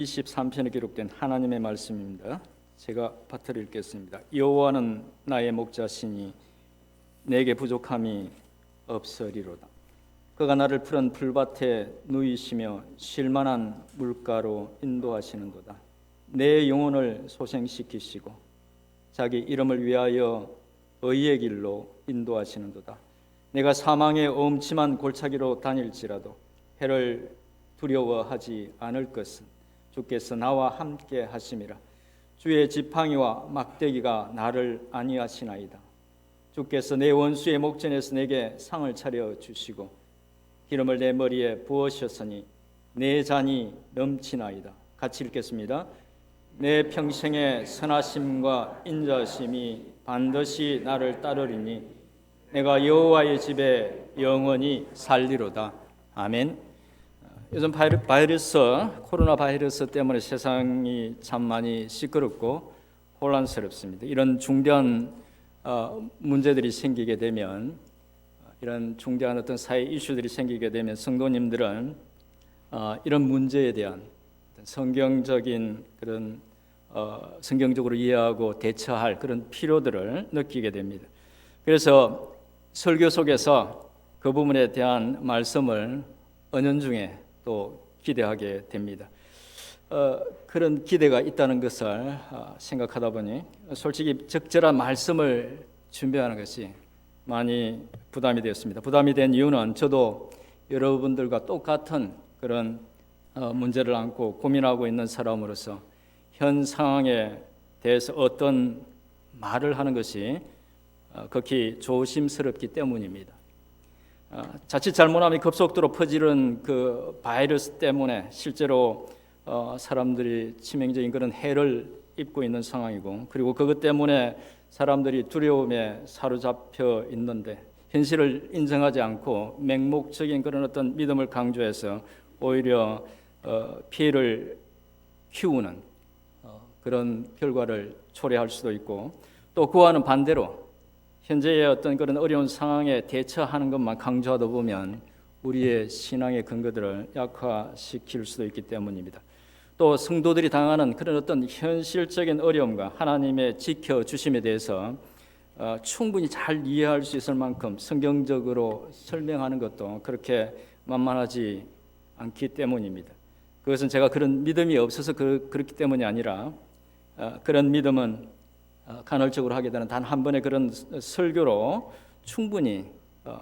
23편에 기록된 하나님의 말씀입니다. 제가 파트를 읽겠습니다. 여호와는 나의 목자시니 내게 부족함이 없으리로다. 그가 나를 푸른 풀밭에 누이시며 쉴만한 물가로 인도하시는도다. 내 영혼을 소생시키시고 자기 이름을 위하여 의의 길로 인도하시는도다. 내가 사망의 엄침한 골짜기로 다닐지라도 해를 두려워하지 않을 것은 주께서 나와 함께 하심이라. 주의 지팡이와 막대기가 나를 안위하시나이다. 주께서 내 원수의 목전에서 내게 상을 차려 주시고 기름을 내 머리에 부으셨으니 내 잔이 넘치나이다. 같이 읽겠습니다. 내 평생의 선하심과 인자심이 반드시 나를 따르리니 내가 여호와의 집에 영원히 살리로다. 아멘. 요즘 코로나 바이러스 때문에 세상이 참 많이 시끄럽고 혼란스럽습니다. 이런 중대한 문제들이 생기게 되면, 이런 중대한 어떤 사회 이슈들이 생기게 되면 성도님들은 이런 문제에 대한 성경적인 그런 성경적으로 이해하고 대처할 그런 필요들을 느끼게 됩니다. 그래서 설교 속에서 그 부분에 대한 말씀을 은연중에 또 기대하게 됩니다. 그런 기대가 있다는 것을 생각하다 보니 솔직히 적절한 말씀을 준비하는 것이 많이 부담이 되었습니다. 부담이 된 이유는 저도 여러분들과 똑같은 그런 문제를 안고 고민하고 있는 사람으로서 현 상황에 대해서 어떤 말을 하는 것이 극히 조심스럽기 때문입니다. 자칫 잘못하면 급속도로 퍼지는 그 바이러스 때문에 실제로 사람들이 치명적인 그런 해를 입고 있는 상황이고, 그리고 그것 때문에 사람들이 두려움에 사로잡혀 있는데 현실을 인정하지 않고 맹목적인 그런 어떤 믿음을 강조해서 오히려 피해를 키우는 그런 결과를 초래할 수도 있고, 또 그와는 반대로 현재의 어떤 그런 어려운 상황에 대처하는 것만 강조하다 보면 우리의 신앙의 근거들을 약화시킬 수도 있기 때문입니다. 또 성도들이 당하는 그런 어떤 현실적인 어려움과 하나님의 지켜주심에 대해서 충분히 잘 이해할 수 있을 만큼 성경적으로 설명하는 것도 그렇게 만만하지 않기 때문입니다. 그것은 제가 그런 믿음이 없어서 그렇기 때문이 아니라, 그런 믿음은 간헐적으로 하게 되는 단 한 번의 그런 설교로 충분히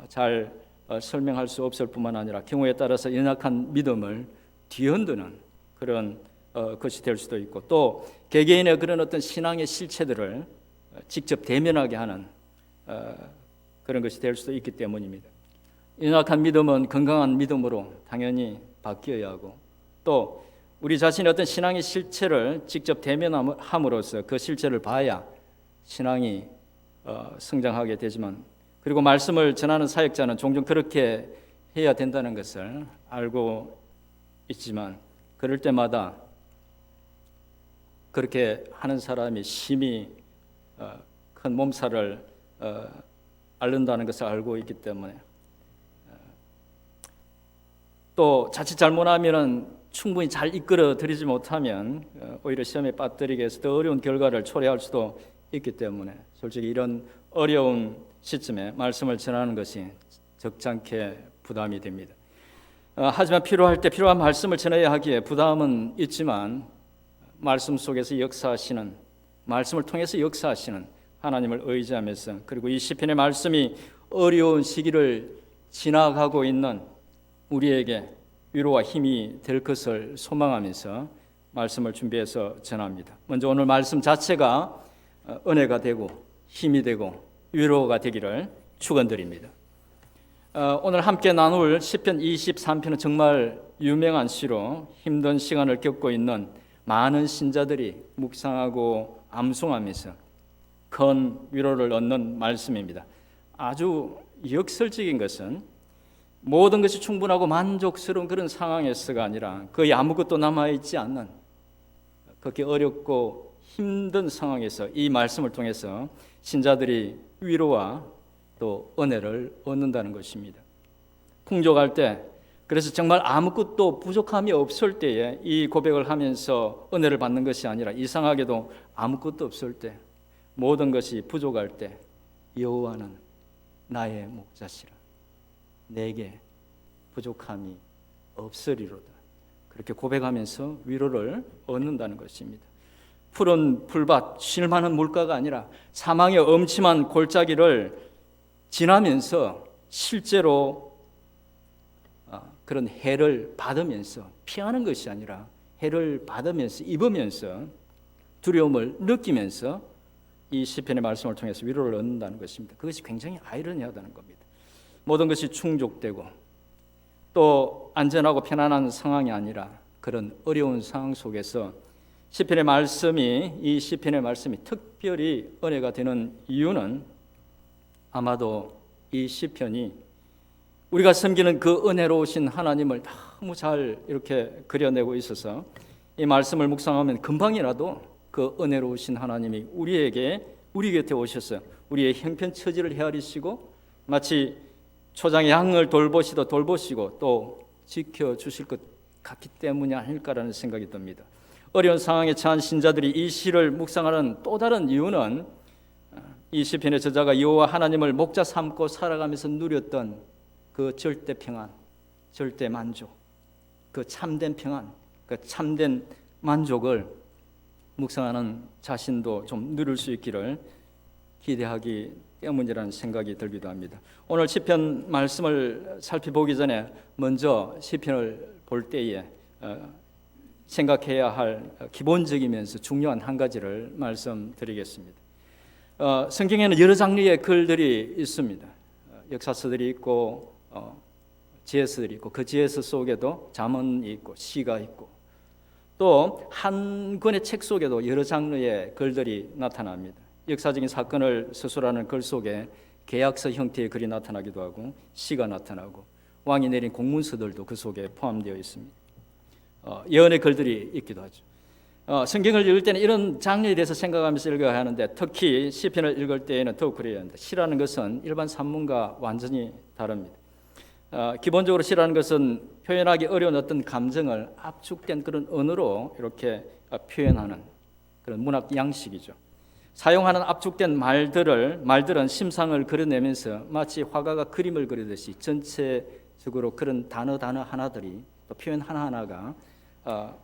잘 설명할 수 없을 뿐만 아니라 경우에 따라서 연약한 믿음을 뒤흔드는 그런 것이 될 수도 있고, 또 개개인의 그런 어떤 신앙의 실체들을 직접 대면하게 하는 그런 것이 될 수도 있기 때문입니다. 연약한 믿음은 건강한 믿음으로 당연히 바뀌어야 하고, 또 우리 자신의 어떤 신앙의 실체를 직접 대면함으로써 그 실체를 봐야 신앙이 성장하게 되지만, 그리고 말씀을 전하는 사역자는 종종 그렇게 해야 된다는 것을 알고 있지만, 그럴 때마다 그렇게 하는 사람이 심히 큰 몸살을 앓는다는 것을 알고 있기 때문에, 또 자칫 잘못하면은 충분히 잘 이끌어 드리지 못하면 오히려 시험에 빠뜨리게 해서 더 어려운 결과를 초래할 수도 있기 때문에, 솔직히 이런 어려운 시점에 말씀을 전하는 것이 적잖게 부담이 됩니다. 하지만 필요할 때 필요한 말씀을 전해야 하기에 부담은 있지만, 말씀 속에서 역사하시는, 말씀을 통해서 역사하시는 하나님을 의지하면서, 그리고 이 시편의 말씀이 어려운 시기를 지나가고 있는 우리에게 위로와 힘이 될 것을 소망하면서 말씀을 준비해서 전합니다. 먼저 오늘 말씀 자체가 은혜가 되고 힘이 되고 위로가 되기를 축원드립니다. 오늘 함께 나눌 시편 23편은 정말 유명한 시로 힘든 시간을 겪고 있는 많은 신자들이 묵상하고 암송하면서 큰 위로를 얻는 말씀입니다. 아주 역설적인 것은 모든 것이 충분하고 만족스러운 그런 상황에서가 아니라 거의 아무것도 남아있지 않는 그렇게 어렵고 힘든 상황에서 이 말씀을 통해서 신자들이 위로와 또 은혜를 얻는다는 것입니다. 풍족할 때 그래서 정말 아무것도 부족함이 없을 때에 이 고백을 하면서 은혜를 받는 것이 아니라 이상하게도 아무것도 없을 때, 모든 것이 부족할 때 여호와는 나의 목자시라, 내게 부족함이 없으리로다, 그렇게 고백하면서 위로를 얻는다는 것입니다. 푸른 풀밭, 쉴만한 물가가 아니라 사망의 엄침한 골짜기를 지나면서 실제로 그런 해를 받으면서 피하는 것이 아니라 해를 받으면서 입으면서 두려움을 느끼면서 이 시편의 말씀을 통해서 위로를 얻는다는 것입니다. 그것이 굉장히 아이러니하다는 겁니다. 모든 것이 충족되고 또 안전하고 편안한 상황이 아니라 그런 어려운 상황 속에서 시편의 말씀이, 이 시편의 말씀이 특별히 은혜가 되는 이유는 아마도 이 시편이 우리가 섬기는 그 은혜로우신 하나님을 너무 잘 이렇게 그려내고 있어서 이 말씀을 묵상하면 금방이라도 그 은혜로우신 하나님이 우리 곁에 오셔서 우리의 형편처지를 헤아리시고 마치 초장의 양을 돌보시고 또 지켜주실 것 같기 때문이 아닐까라는 생각이 듭니다. 어려운 상황에 처한 신자들이 이 시를 묵상하는 또 다른 이유는 이 시편의 저자가 여호와 하나님을 목자 삼고 살아가면서 누렸던 그 절대 평안, 절대 만족, 그 참된 평안, 그 참된 만족을 묵상하는 자신도 좀 누릴 수 있기를 기대하기 때문이라는 생각이 들기도 합니다. 오늘 시편 말씀을 살펴보기 전에 먼저 시편을 볼 때에 생각해야 할 기본적이면서 중요한 한 가지를 말씀드리겠습니다. 성경에는 여러 장르의 글들이 있습니다. 역사서들이 있고 지혜서들이 있고 그 지혜서 속에도 잠언이 있고 시가 있고 또 한 권의 책 속에도 여러 장르의 글들이 나타납니다. 역사적인 사건을 서술하는 글 속에 계약서 형태의 글이 나타나기도 하고 시가 나타나고 왕이 내린 공문서들도 그 속에 포함되어 있습니다. 예언의 글들이 있기도 하죠. 성경을 읽을 때는 이런 장르에 대해서 생각하면서 읽어야 하는데 특히 시편을 읽을 때에는 더욱 그래야 합니다. 시라는 것은 일반 산문과 완전히 다릅니다. 기본적으로 시라는 것은 표현하기 어려운 어떤 감정을 압축된 그런 언어로 이렇게 표현하는 그런 문학 양식이죠. 사용하는 압축된 말들은 심상을 그려내면서 마치 화가가 그림을 그리듯이 전체적으로 그런 단어 하나들이 또 표현 하나하나가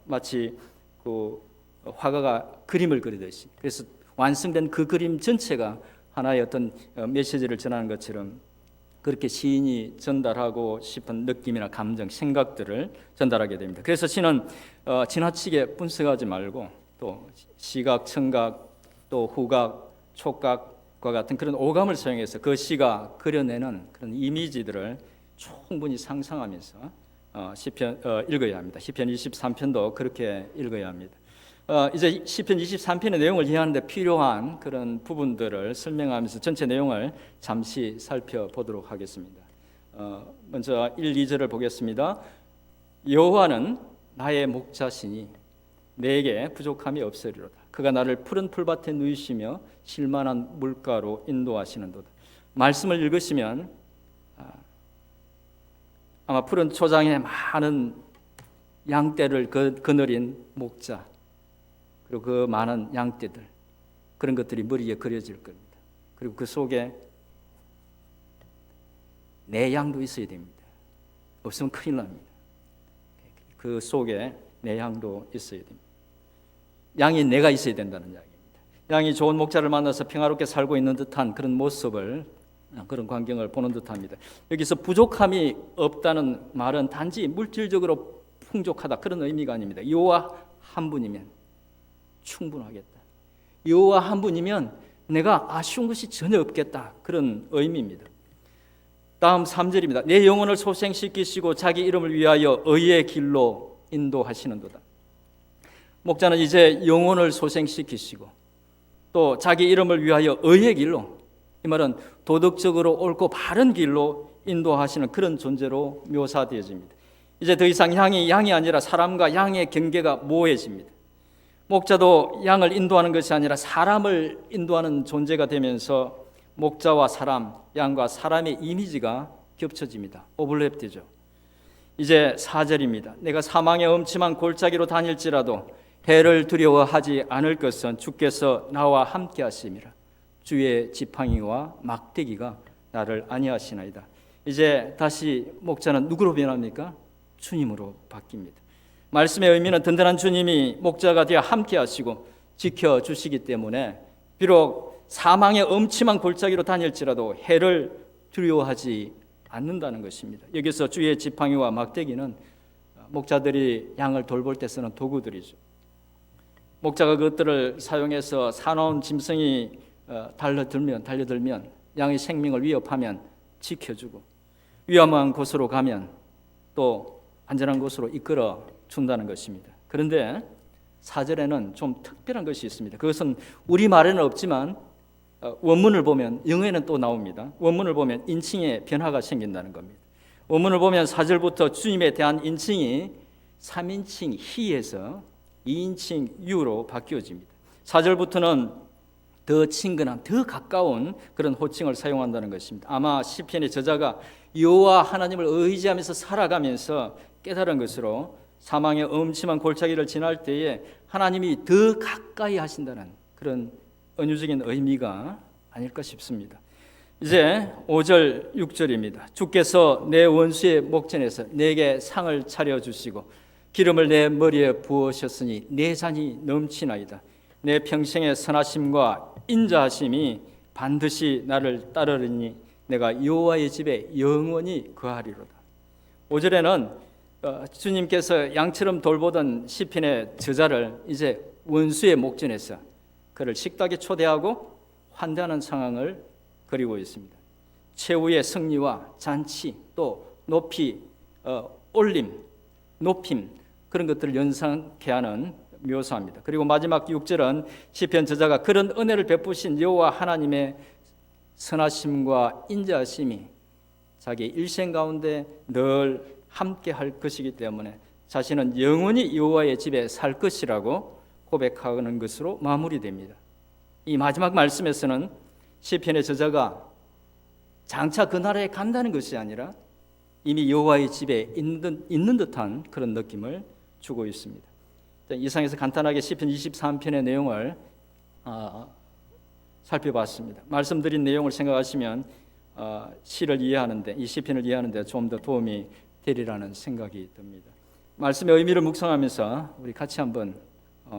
마치 그 화가가 그림을 그리듯이, 그래서 완성된 그 그림 전체가 하나의 어떤 메시지를 전하는 것처럼 그렇게 시인이 전달하고 싶은 느낌이나 감정, 생각들을 전달하게 됩니다. 그래서 시는 지나치게 분석하지 말고 또 시각, 청각, 또 후각, 촉각과 같은 그런 오감을 사용해서 그 시가 그려내는 그런 이미지들을 충분히 상상하면서 시편 읽어야 합니다. 시편 23편도 그렇게 읽어야 합니다. 이제 시편 23편의 내용을 이해하는데 필요한 그런 부분들을 설명하면서 전체 내용을 잠시 살펴보도록 하겠습니다. 먼저 1, 2절을 보겠습니다. 여호와는 나의 목자시니 내게 부족함이 없으리로다. 그가 나를 푸른 풀밭에 누이시며 쉴만한 물가로 인도하시는도다. 말씀을 읽으시면 아마 푸른 초장에 많은 양떼를 거느린 목자, 그리고 그 많은 양떼들, 그런 것들이 머리에 그려질 겁니다. 그리고 그 속에 내 양도 있어야 됩니다. 없으면 큰일 납니다. 그 속에 내 양도 있어야 됩니다. 양이 내가 있어야 된다는 이야기입니다. 양이 좋은 목자를 만나서 평화롭게 살고 있는 듯한 그런 모습을, 그런 광경을 보는 듯합니다. 여기서 부족함이 없다는 말은 단지 물질적으로 풍족하다 그런 의미가 아닙니다. 여호와 한 분이면 충분하겠다. 여호와 한 분이면 내가 아쉬운 것이 전혀 없겠다, 그런 의미입니다. 다음 3절입니다. 내 영혼을 소생시키시고 자기 이름을 위하여 의의 길로 인도하시는도다. 목자는 이제 영혼을 소생시키시고 또 자기 이름을 위하여 의의 길로, 이 말은 도덕적으로 옳고 바른 길로 인도하시는 그런 존재로 묘사되어집니다. 이제 더 이상 양이 아니라 사람과 양의 경계가 모호해집니다. 목자도 양을 인도하는 것이 아니라 사람을 인도하는 존재가 되면서 목자와 사람, 양과 사람의 이미지가 겹쳐집니다. 오버랩되죠. 이제 4절입니다. 내가 사망의 엄침한 골짜기로 다닐지라도 해를 두려워하지 않을 것은 주께서 나와 함께 하심이라. 주의 지팡이와 막대기가 나를 안위하시나이다. 이제 다시 목자는 누구로 변합니까? 주님으로 바뀝니다. 말씀의 의미는 든든한 주님이 목자가 되어 함께 하시고 지켜주시기 때문에 비록 사망의 엄침한 골짜기로 다닐지라도 해를 두려워하지 않는다는 것입니다. 여기서 주의 지팡이와 막대기는 목자들이 양을 돌볼 때 쓰는 도구들이죠. 목자가 그것들을 사용해서 사나운 짐승이 달려들면 양의 생명을 위협하면 지켜주고 위험한 곳으로 가면 또 안전한 곳으로 이끌어 준다는 것입니다. 그런데 4절에는 좀 특별한 것이 있습니다. 그것은 우리말에는 없지만 원문을 보면 영어에는 또 나옵니다. 원문을 보면 인칭의 변화가 생긴다는 겁니다. 원문을 보면 4절부터 주님에 대한 인칭이 3인칭 he에서 2인칭 you로 바뀌어집니다. 4절부터는 더 친근한, 더 가까운 그런 호칭을 사용한다는 것입니다. 아마 시편의 저자가 여호와 하나님을 의지하면서 살아가면서 깨달은 것으로 사망의 엄침한 골짜기를 지날 때에 하나님이 더 가까이 하신다는 그런 은유적인 의미가 아닐까 싶습니다. 이제 5절, 6절입니다. 주께서 내 원수의 목전에서 내게 상을 차려주시고 기름을 내 머리에 부으셨으니 내 잔이 넘치나이다. 내 평생의 선하심과 인자하심이 반드시 나를 따르리니 내가 여호와의 집에 영원히 거하리로다. 5절에는 주님께서 양처럼 돌보던 시편의 저자를 이제 원수의 목전에서 그를 식탁에 초대하고 환대하는 상황을 그리고 있습니다. 최후의 승리와 잔치 또 높이 올림, 높임 그런 것들을 연상케 하는 묘사합니다. 그리고 마지막 6절은 시편 저자가 그런 은혜를 베푸신 여호와 하나님의 선하심과 인자하심이 자기 일생 가운데 늘 함께 할 것이기 때문에 자신은 영원히 여호와의 집에 살 것이라고 고백하는 것으로 마무리됩니다. 이 마지막 말씀에서는 시편의 저자가 장차 그 나라에 간다는 것이 아니라 이미 여호와의 집에 있는 듯한 그런 느낌을 주고 있습니다. 이상에서 간단하게 시편 23편의 내용을 살펴봤습니다. 말씀드린 내용을 생각하시면 시를 이해하는데 이 시편을 이해하는데 좀 더 도움이 되리라는 생각이 듭니다. 말씀의 의미를 묵상하면서 우리 같이 한번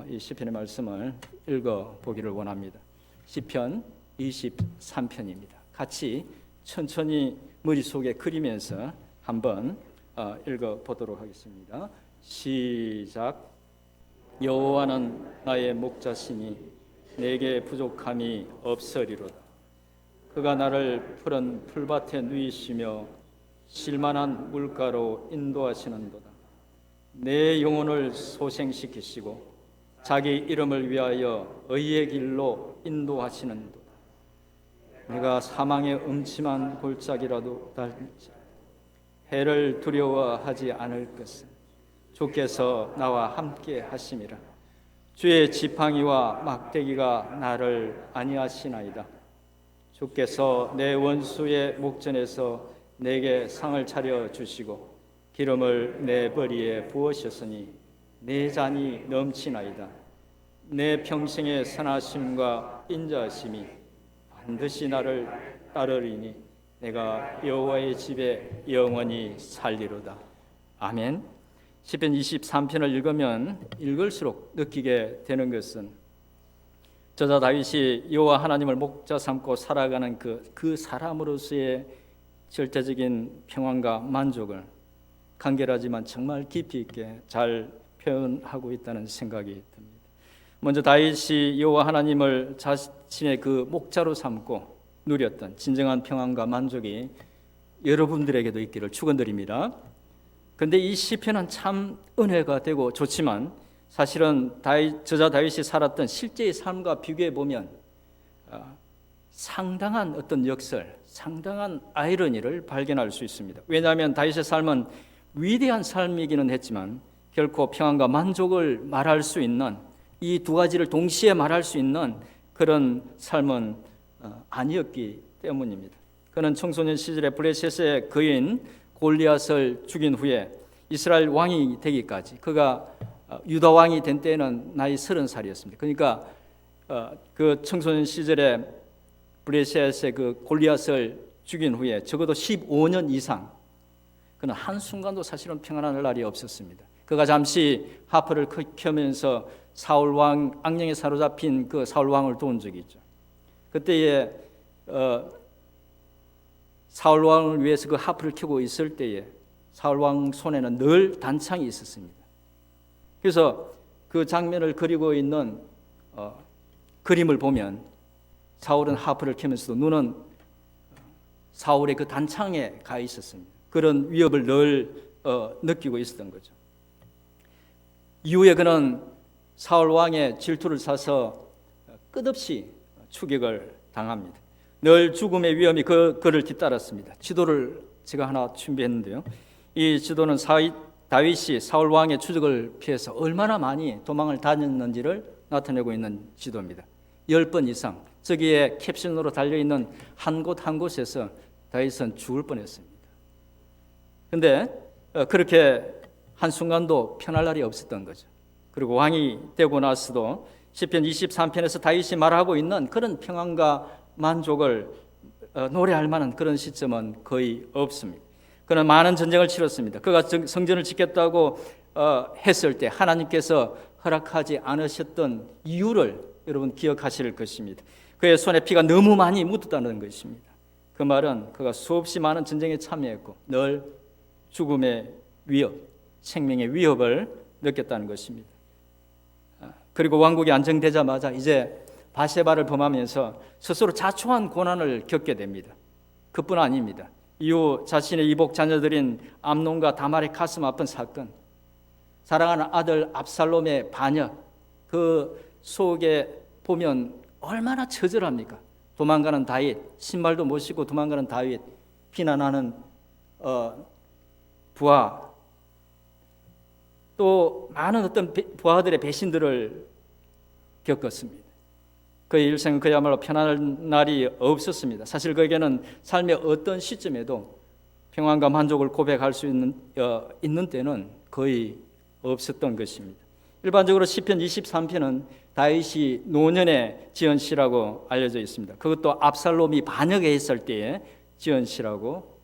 이 시편의 말씀을 읽어보기를 원합니다. 시편 23편입니다. 같이 천천히 머릿속에 그리면서 한번 읽어보도록 하겠습니다. 시작. 여호와는 나의 목자시니 내게 부족함이 없으리로다. 그가 나를 푸른 풀밭에 누이시며 실만한 물가로 인도하시는도다. 내 영혼을 소생시키시고 자기 이름을 위하여 의의 길로 인도하시는도다. 내가 사망의 음침한 골짜기라도 달지 해를 두려워하지 않을 것은 주께서 나와 함께 하심이라. 주의 지팡이와 막대기가 나를 안위하시나이다. 주께서 내 원수의 목전에서 내게 상을 차려 주시고 기름을 내 머리에 부으셨으니 내 잔이 넘치나이다. 내 평생의 선하심과 인자하심이 반드시 나를 따르리니 내가 여호와의 집에 영원히 살리로다. 아멘. 시편 23편을 읽으면 읽을수록 느끼게 되는 것은 저자 다윗이 여호와 하나님을 목자 삼고 살아가는 그 사람으로서의 절대적인 평안과 만족을 간결하지만 정말 깊이 있게 잘 표현하고 있다는 생각이 듭니다. 먼저 다윗이 여호와 하나님을 자신의 그 목자로 삼고 누렸던 진정한 평안과 만족이 여러분들에게도 있기를 축원드립니다. 그런데 이 시편은 참 은혜가 되고 좋지만 사실은 저자 다윗이 살았던 실제의 삶과 비교해 보면 상당한 어떤 역설, 상당한 아이러니를 발견할 수 있습니다. 왜냐하면 다윗의 삶은 위대한 삶이기는 했지만 결코 평안과 만족을 말할 수 있는 이 두 가지를 동시에 말할 수 있는 그런 삶은 아니었기 때문입니다. 그는 청소년 시절에 블레셋의 거인 골리앗을 죽인 후에 이스라엘 왕이 되기까지, 그가 유다 왕이 된 때에는 나이 30살이었습니다. 그러니까 그 청소년 시절에 브레셋의 그 골리앗을 죽인 후에 적어도 15년 이상 그는 한순간도 사실은 평안한 날이 없었습니다. 그가 잠시 하프를 켜면서 사울 왕 악령에 사로잡힌 그 사울 왕을 도운 적이 있죠. 그때에 사울 왕을 위해서 그 하프를 켜고 있을 때에 사울 왕 손에는 늘 단창이 있었습니다. 그래서 그 장면을 그리고 있는 그림을 보면 사울은 하프를 켜면서도 눈은 사울의 그 단창에 가 있었습니다. 그런 위협을 늘 느끼고 있었던 거죠. 이후에 그는 사울 왕의 질투를 사서 끝없이 추격을 당합니다. 늘 죽음의 위험이 그를 뒤따랐습니다. 지도를 제가 하나 준비했는데요. 이 지도는 다윗이 사울 왕의 추적을 피해서 얼마나 많이 도망을 다녔는지를 나타내고 있는 지도입니다. 10번 이상 저기에 캡신으로 달려있는 한 곳 한 곳에서 다윗은 죽을 뻔했습니다. 그런데 그렇게 한순간도 편할 날이 없었던 거죠. 그리고 왕이 되고 나서도 시편 23편에서 다윗이 말하고 있는 그런 평안과 만족을 노래할 만한 그런 시점은 거의 없습니다. 그는 많은 전쟁을 치렀습니다. 그가 성전을 짓겠다고 했을 때 하나님께서 허락하지 않으셨던 이유를 여러분 기억하실 것입니다. 그의 손에 피가 너무 많이 묻었다는 것입니다. 그 말은 그가 수없이 많은 전쟁에 참여했고 늘 죽음의 위협, 생명의 위협을 느꼈다는 것입니다. 그리고 왕국이 안정되자마자 이제 바세바를 범하면서 스스로 자초한 고난을 겪게 됩니다. 그뿐 아닙니다. 이후 자신의 이복 자녀들인 암논과 다말의 가슴 아픈 사건, 사랑하는 아들 압살롬의 반역, 그 속에 보면 얼마나 처절합니까? 도망가는 다윗, 신발도 못 신고 도망가는 다윗, 비난하는 부하, 또 많은 어떤 부하들의 배신들을 겪었습니다. 그의 일생은 그야말로 편안한 날이 없었습니다. 사실 그에게는 삶의 어떤 시점에도 평안과 만족을 고백할 수 있는 때는 거의 없었던 것입니다. 일반적으로 시편 23편은 다윗이 노년에 지은 시라고 알려져 있습니다. 그것도 압살롬이 반역했을 때에 지은 시라고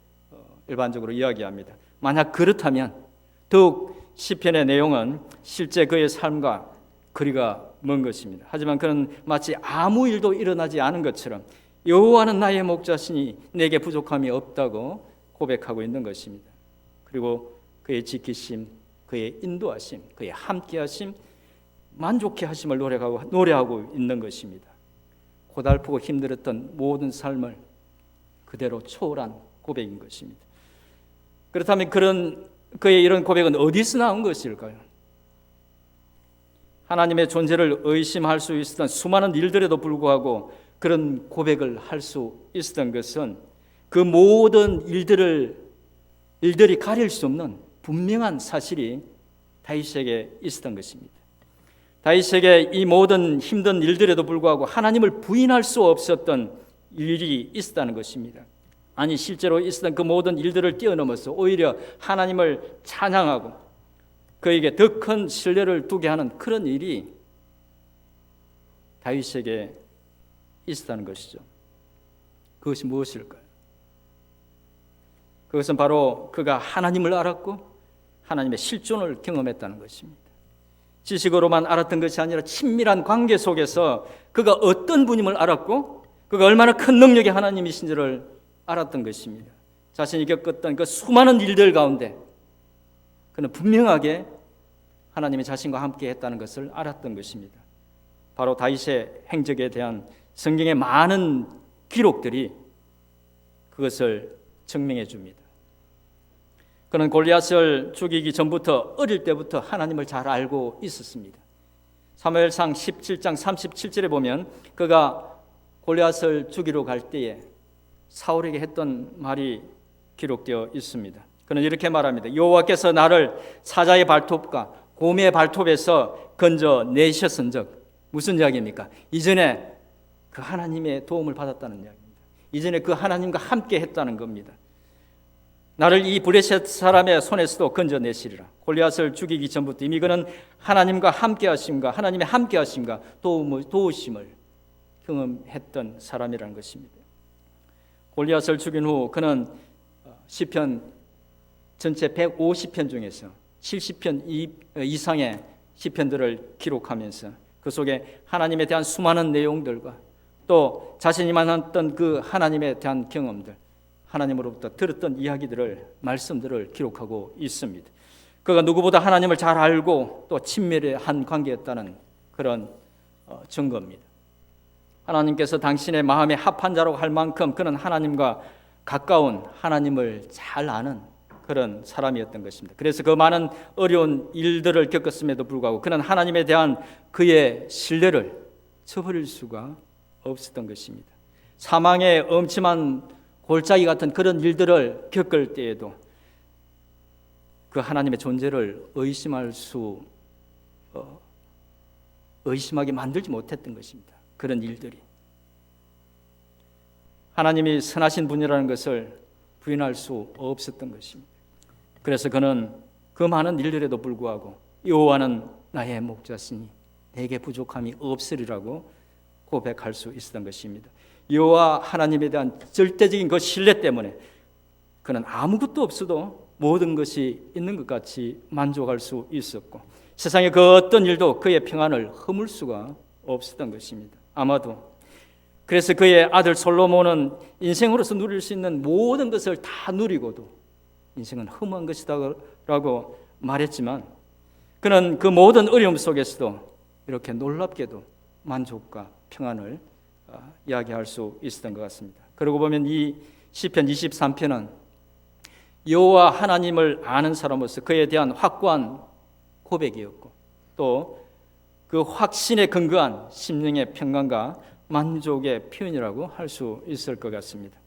일반적으로 이야기합니다. 만약 그렇다면 더욱 시편의 내용은 실제 그의 삶과 거리가 먼 것입니다. 하지만 그는 마치 아무 일도 일어나지 않은 것처럼 여호와는 나의 목자시니 내게 부족함이 없다고 고백하고 있는 것입니다. 그리고 그의 지키심, 그의 인도하심, 그의 함께하심, 만족해 하심을 노래하고 있는 것입니다. 고달프고 힘들었던 모든 삶을 그대로 초월한 고백인 것입니다. 그렇다면 그의 이런 고백은 어디서 나온 것일까요? 하나님의 존재를 의심할 수 있었던 수많은 일들에도 불구하고 그런 고백을 할 수 있었던 것은 그 모든 일들이 가릴 수 없는 분명한 사실이 다윗에게 있었던 것입니다. 다윗에게 이 모든 힘든 일들에도 불구하고 하나님을 부인할 수 없었던 일이 있었다는 것입니다. 아니 실제로 있었던 그 모든 일들을 뛰어넘어서 오히려 하나님을 찬양하고 그에게 더 큰 신뢰를 두게 하는 그런 일이 다윗에게 있었다는 것이죠. 그것이 무엇일까요? 그것은 바로 그가 하나님을 알았고 하나님의 실존을 경험했다는 것입니다. 지식으로만 알았던 것이 아니라 친밀한 관계 속에서 그가 어떤 분임을 알았고 그가 얼마나 큰 능력의 하나님이신지를 알았던 것입니다. 자신이 겪었던 그 수많은 일들 가운데 그는 분명하게 하나님이 자신과 함께 했다는 것을 알았던 것입니다. 바로 다윗의 행적에 대한 성경의 많은 기록들이 그것을 증명해 줍니다. 그는 골리앗을 죽이기 전부터 어릴 때부터 하나님을 잘 알고 있었습니다. 사무엘상 17장 37절에 보면 그가 골리앗을 죽이러 갈 때에 사울에게 했던 말이 기록되어 있습니다. 그는 이렇게 말합니다. 여호와께서 나를 사자의 발톱과 곰의 발톱에서 건져내셨은즉 무슨 이야기입니까? 이전에 그 하나님의 도움을 받았다는 이야기입니다. 이전에 그 하나님과 함께 했다는 겁니다. 나를 이 블레셋 사람의 손에서도 건져내시리라. 골리앗을 죽이기 전부터 이미 그는 하나님과 함께하심과 하나님의 함께하심과 도우심을 경험했던 사람이라는 것입니다. 골리앗을 죽인 후 그는 시편 전체 150편 중에서 70편 이상의 시편들을 기록하면서 그 속에 하나님에 대한 수많은 내용들과 또 자신이 만났던 그 하나님에 대한 경험들, 하나님으로부터 들었던 이야기들을, 말씀들을 기록하고 있습니다. 그가 누구보다 하나님을 잘 알고 또 친밀한 관계였다는 그런 증거입니다. 하나님께서 당신의 마음에 합한 자라고 할 만큼 그는 하나님과 가까운, 하나님을 잘 아는 그런 사람이었던 것입니다. 그래서 그 많은 어려운 일들을 겪었음에도 불구하고 그는 하나님에 대한 그의 신뢰를 저버릴 수가 없었던 것입니다. 사망의 엄침한 골짜기 같은 그런 일들을 겪을 때에도 그 하나님의 존재를 의심하게 만들지 못했던 것입니다. 그런 일들이 하나님이 선하신 분이라는 것을 부인할 수 없었던 것입니다. 그래서 그는 그 많은 일들에도 불구하고 여호와는 나의 목자시니 내게 부족함이 없으리라고 고백할 수 있었던 것입니다. 여호와 하나님에 대한 절대적인 그 신뢰 때문에 그는 아무것도 없어도 모든 것이 있는 것 같이 만족할 수 있었고 세상의 그 어떤 일도 그의 평안을 허물 수가 없었던 것입니다. 아마도 그래서 그의 아들 솔로몬은 인생으로서 누릴 수 있는 모든 것을 다 누리고도 인생은 허무한 것이다 라고 말했지만 그는 그 모든 어려움 속에서도 이렇게 놀랍게도 만족과 평안을 이야기할 수 있었던 것 같습니다. 그러고 보면 이 시편 23편은 여호와 하나님을 아는 사람으로서 그에 대한 확고한 고백이었고 또 그 확신에 근거한 심령의 평강과 만족의 표현이라고 할 수 있을 것 같습니다.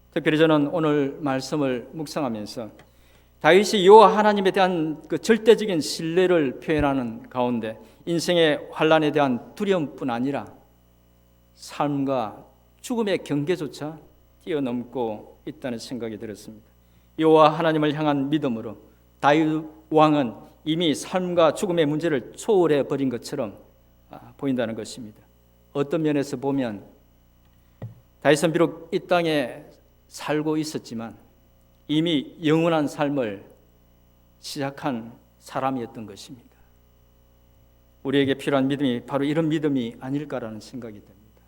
특별히 저는 오늘 말씀을 묵상하면서 다윗이 여호와 하나님에 대한 그 절대적인 신뢰를 표현하는 가운데 인생의 환난에 대한 두려움뿐 아니라 삶과 죽음의 경계조차 뛰어넘고 있다는 생각이 들었습니다. 여호와 하나님을 향한 믿음으로 다윗 왕은 이미 삶과 죽음의 문제를 초월해 버린 것처럼 보인다는 것입니다. 어떤 면에서 보면 다윗은 비록 이 땅에 살고 있었지만 이미 영원한 삶을 시작한 사람이었던 것입니다. 우리에게 필요한 믿음이 바로 이런 믿음이 아닐까라는 생각이 듭니다.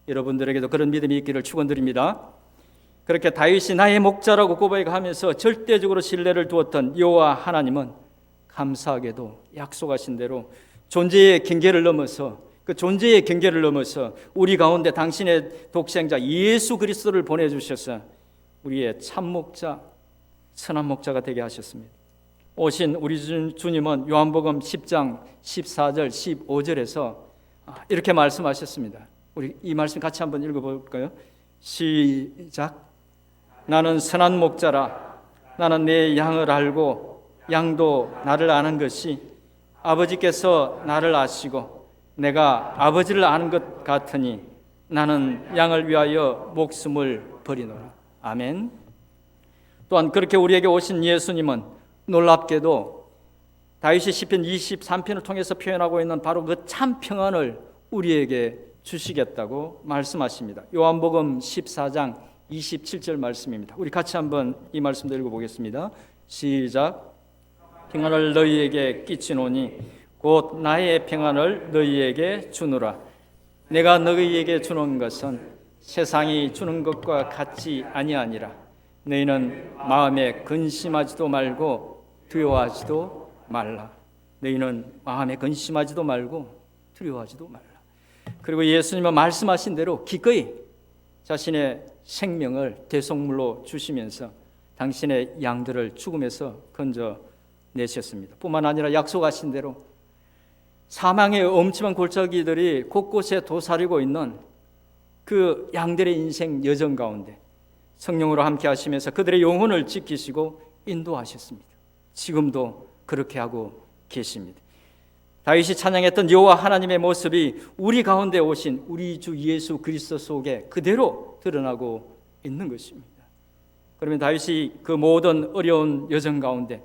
여러분들에게도 그런 믿음이 있기를 축원드립니다. 그렇게 다윗이 나의 목자라고 고백하면서 절대적으로 신뢰를 두었던 여호와 하나님은 감사하게도 약속하신 대로 존재의 경계를 넘어서 그 존재의 경계를 넘어서 우리 가운데 당신의 독생자 예수 그리스도를 보내주셔서 우리의 참 목자, 선한 목자가 되게 하셨습니다. 오신 우리 주님은 요한복음 10장 14절 15절에서 이렇게 말씀하셨습니다. 우리 이 말씀 같이 한번 읽어볼까요? 시작. 나는 선한 목자라. 나는 내 양을 알고 양도 나를 아는 것이 아버지께서 나를 아시고 내가 아버지를 아는 것 같으니 나는 양을 위하여 목숨을 버리노라. 아멘. 또한 그렇게 우리에게 오신 예수님은 놀랍게도 다윗이 시편 23편을 통해서 표현하고 있는 바로 그 참 평안을 우리에게 주시겠다고 말씀하십니다. 요한복음 14장 27절 말씀입니다. 우리 같이 한번 이 말씀도 읽어보겠습니다. 시작. 평안을 너희에게 끼치노니 곧 나의 평안을 너희에게 주노라. 내가 너희에게 주는 것은 세상이 주는 것과 같이 아니하니라. 너희는 마음에 근심하지도 말고 두려워하지도 말라. 너희는 마음에 근심하지도 말고 두려워하지도 말라. 그리고 예수님은 말씀하신 대로 기꺼이 자신의 생명을 대속물로 주시면서 당신의 양들을 죽음에서 건져내셨습니다. 뿐만 아니라 약속하신 대로 사망의 엄침한 골짜기들이 곳곳에 도사리고 있는 그 양들의 인생 여정 가운데 성령으로 함께 하시면서 그들의 영혼을 지키시고 인도하셨습니다. 지금도 그렇게 하고 계십니다. 다윗이 찬양했던 여호와 하나님의 모습이 우리 가운데 오신 우리 주 예수 그리스도 속에 그대로 드러나고 있는 것입니다. 그러면 다윗이 그 모든 어려운 여정 가운데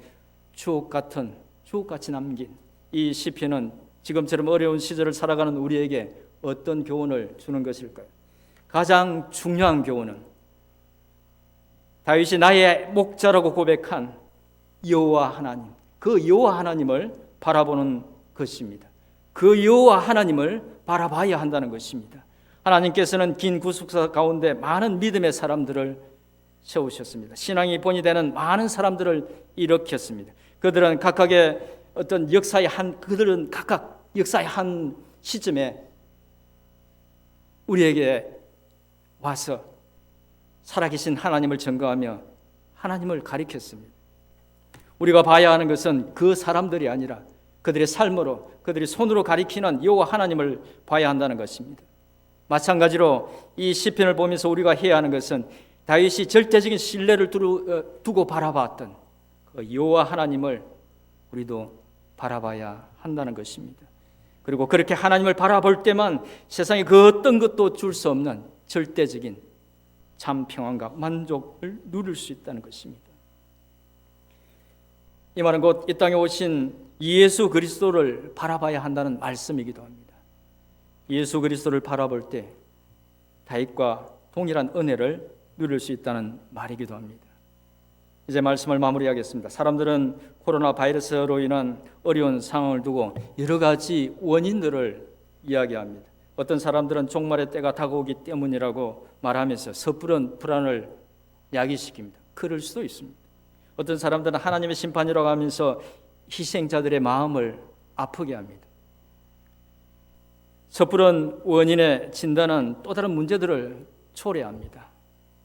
주옥같이 남긴 이 시편은 지금처럼 어려운 시절을 살아가는 우리에게 어떤 교훈을 주는 것일까요? 가장 중요한 교훈은 다윗이 나의 목자라고 고백한 여호와 하나님, 그 여호와 하나님을 바라보는 것입니다. 그 여호와 하나님을 바라봐야 한다는 것입니다. 하나님께서는 긴 구속사 가운데 많은 믿음의 사람들을 세우셨습니다. 신앙이 본이 되는 많은 사람들을 일으켰습니다. 그들은 각각 역사의 한 시점에 우리에게 와서 살아계신 하나님을 증거하며 하나님을 가리켰습니다. 우리가 봐야 하는 것은 그 사람들이 아니라 그들의 삶으로, 그들이 손으로 가리키는 여호와 하나님을 봐야 한다는 것입니다. 마찬가지로 이 시편을 보면서 우리가 해야 하는 것은 다윗이 절대적인 신뢰를 두고 바라봤던 그 여호와 하나님을 우리도 바라봐야 한다는 것입니다. 그리고 그렇게 하나님을 바라볼 때만 세상에 그 어떤 것도 줄 수 없는 절대적인 참 평안과 만족을 누릴 수 있다는 것입니다. 이 말은 곧 이 땅에 오신 예수 그리스도를 바라봐야 한다는 말씀이기도 합니다. 예수 그리스도를 바라볼 때 다윗과 동일한 은혜를 누릴 수 있다는 말이기도 합니다. 이제 말씀을 마무리하겠습니다. 사람들은 코로나 바이러스로 인한 어려운 상황을 두고 여러 가지 원인들을 이야기합니다. 어떤 사람들은 종말의 때가 다가오기 때문이라고 말하면서 섣부른 불안을 야기시킵니다. 그럴 수도 있습니다. 어떤 사람들은 하나님의 심판이라고 하면서 희생자들의 마음을 아프게 합니다. 섣부른 원인의 진단은 또 다른 문제들을 초래합니다.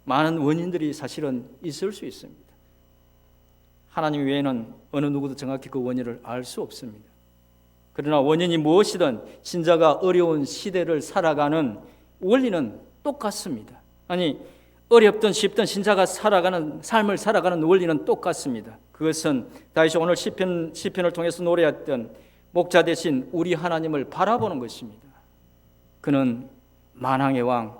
많은 원인들이 사실은 있을 수 있습니다. 하나님 외에는 어느 누구도 정확히 그 원인을 알 수 없습니다. 그러나 원인이 무엇이든 신자가 어려운 시대를 살아가는 원리는 똑같습니다. 아니, 어렵든 쉽든 신자가 살아가는 삶을 살아가는 원리는 똑같습니다. 그것은 다윗이 오늘 시편을 통해서 노래했던 목자 대신 우리 하나님을 바라보는 것입니다. 그는 만왕의 왕,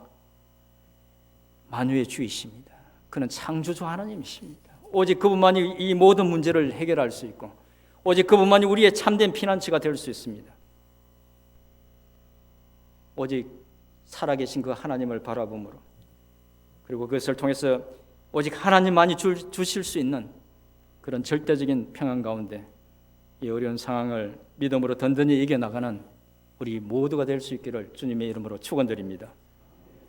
만유의 주이십니다. 그는 창조주 하나님이십니다. 오직 그분만이 이 모든 문제를 해결할 수 있고 오직 그분만이 우리의 참된 피난처가 될 수 있습니다. 오직 살아계신 그 하나님을 바라봄으로 그리고 그것을 통해서 오직 하나님만이 주실 수 있는 그런 절대적인 평안 가운데 이 어려운 상황을 믿음으로 든든히 이겨나가는 우리 모두가 될 수 있기를 주님의 이름으로 축원드립니다.